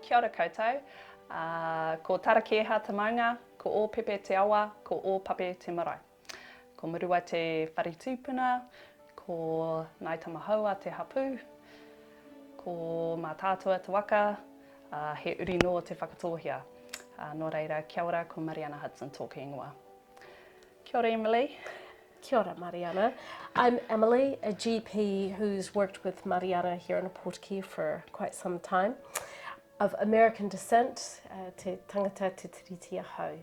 Kia ora koutou, ko tarakeha te maunga, ko o pepe te awa, ko o pape te marae. Ko murua te wharitūpuna, ko nai tamahaua te hapu, ko mā tātua te waka, he uri noa te whakatōhia. Nō reira, kia ora, ko Mariana Hudson tōku ingoa. Kia ora, Emily. Kia ora, Mariana. I'm Emily, a GP who's worked with Mariana here in Pōtiki for quite some time, of American descent, te tangata te tiriti ahau.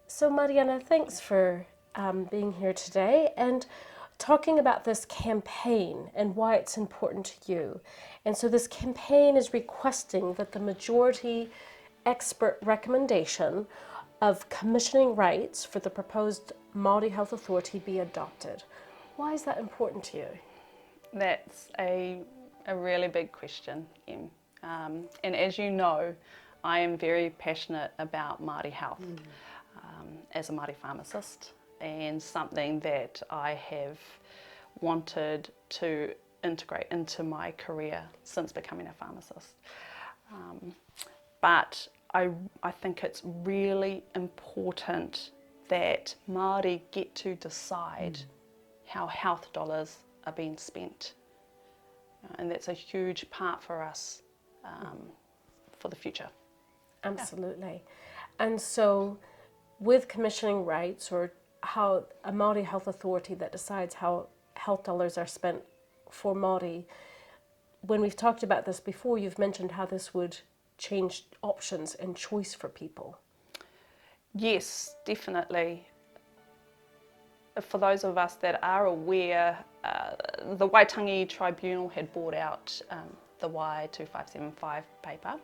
So Mariana, thanks for being here today and talking about this campaign and why it's important to you. And so this campaign is requesting that the majority expert recommendation of commissioning rights for the proposed Māori Health Authority be adopted. Why is that important to you? That's a really big question, Em. And as you know, I am very passionate about Māori health as a Māori pharmacist, and something that I have wanted to integrate into my career since becoming a pharmacist. But I think it's really important that Māori get to decide how health dollars are being spent. And that's a huge part for us for the future. Absolutely. Yeah. And so with commissioning rights, or how a Māori Health Authority that decides how health dollars are spent for Māori, when we've talked about this before, you've mentioned how this would change options and choice for people. Yes, definitely. For those of us that are aware, the Waitangi Tribunal had brought out the Y2575 paper.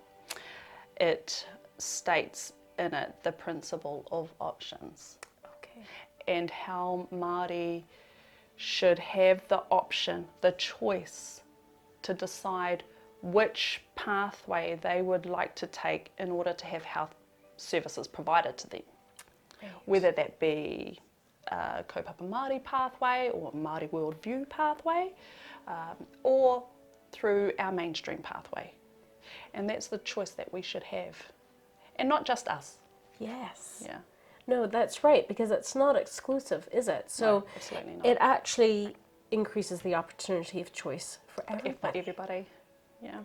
It states in it the principle of options. Okay. And how Māori should have the option, the choice to decide which pathway they would like to take in order to have health services provided to them. Right. Whether that be a kaupapa Māori pathway or Māori worldview pathway, or through our mainstream pathway. And that's the choice that we should have. And not just us. Yes. Yeah. No, that's right, because it's not exclusive, is it? So no, absolutely not. It actually increases the opportunity of choice for everybody. For everybody, yeah.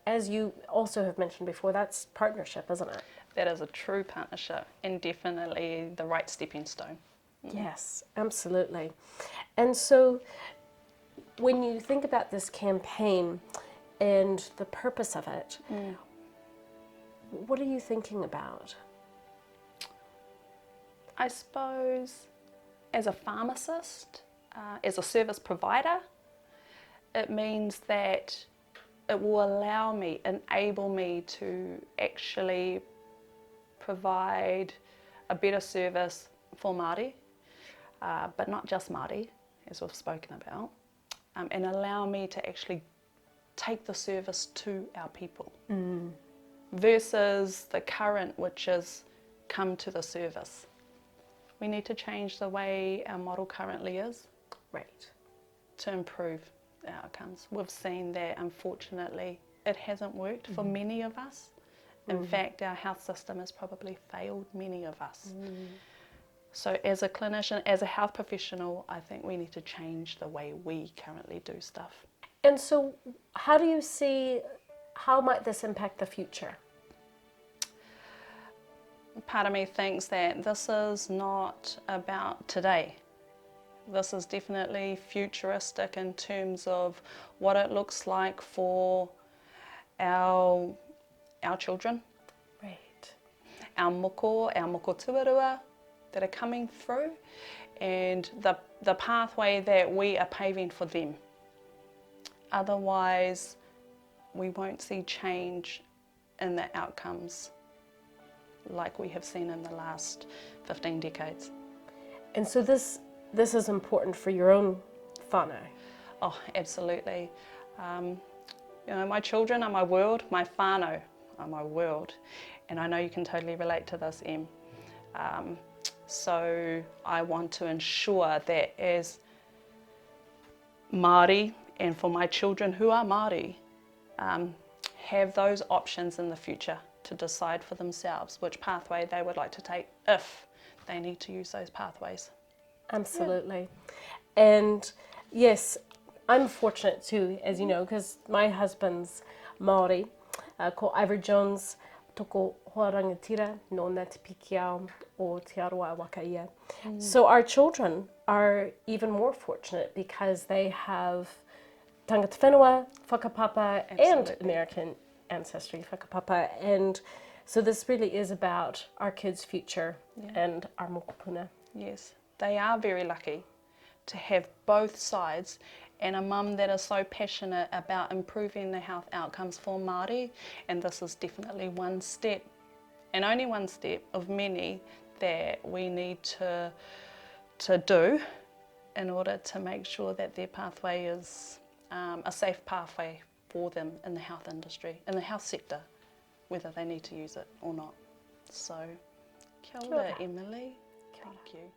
As you also have mentioned before, that's partnership, isn't it? That is a true partnership, and definitely the right stepping stone. Yes, absolutely. And so when you think about this campaign and the purpose of it, what are you thinking about? I suppose as a pharmacist, as a service provider, it means that it will enable me to actually provide a better service for Māori, but not just Māori, as we've spoken about, and allow me to actually take the service to our people, versus the current, which is come to the service. We need to change the way our model currently is, right, to improve the outcomes. We've seen that, unfortunately, it hasn't worked for many of us. In fact, our health system has probably failed many of us. So as a clinician, as a health professional, I think we need to change the way we currently do stuff. And so how do you see, how might this impact the future? Part of me thinks that this is not about today. This is definitely futuristic in terms of what it looks like for our children, right, our moko tuarua that are coming through, and the pathway that we are paving for them. Otherwise, we won't see change in the outcomes like we have seen in the last 15 decades. And so this is important for your own whānau? Oh, absolutely. My children are my world, my whānau are my world, and I know you can totally relate to this, Em. So I want to ensure that as Māori, and for my children who are Māori, have those options in the future to decide for themselves which pathway they would like to take if they need to use those pathways. Absolutely. And yes, I'm fortunate too, as you know, because my husband's Māori, ko Ivor Jones, toko hoa rangatira, no ngā te piki ao o te aroa waka ia. So our children are even more fortunate because they have tangata whenua, whakapapa, and American ancestry, whakapapa. And so this really is about our kids' future and our mokopuna. Yes, they are very lucky to have both sides, and a mum that is so passionate about improving the health outcomes for Māori, and this is definitely one step, and only one step of many that we need to do in order to make sure that their pathway is a safe pathway for them in the health industry, in the health sector, whether they need to use it or not. So, kia ora, Emily. Thank you.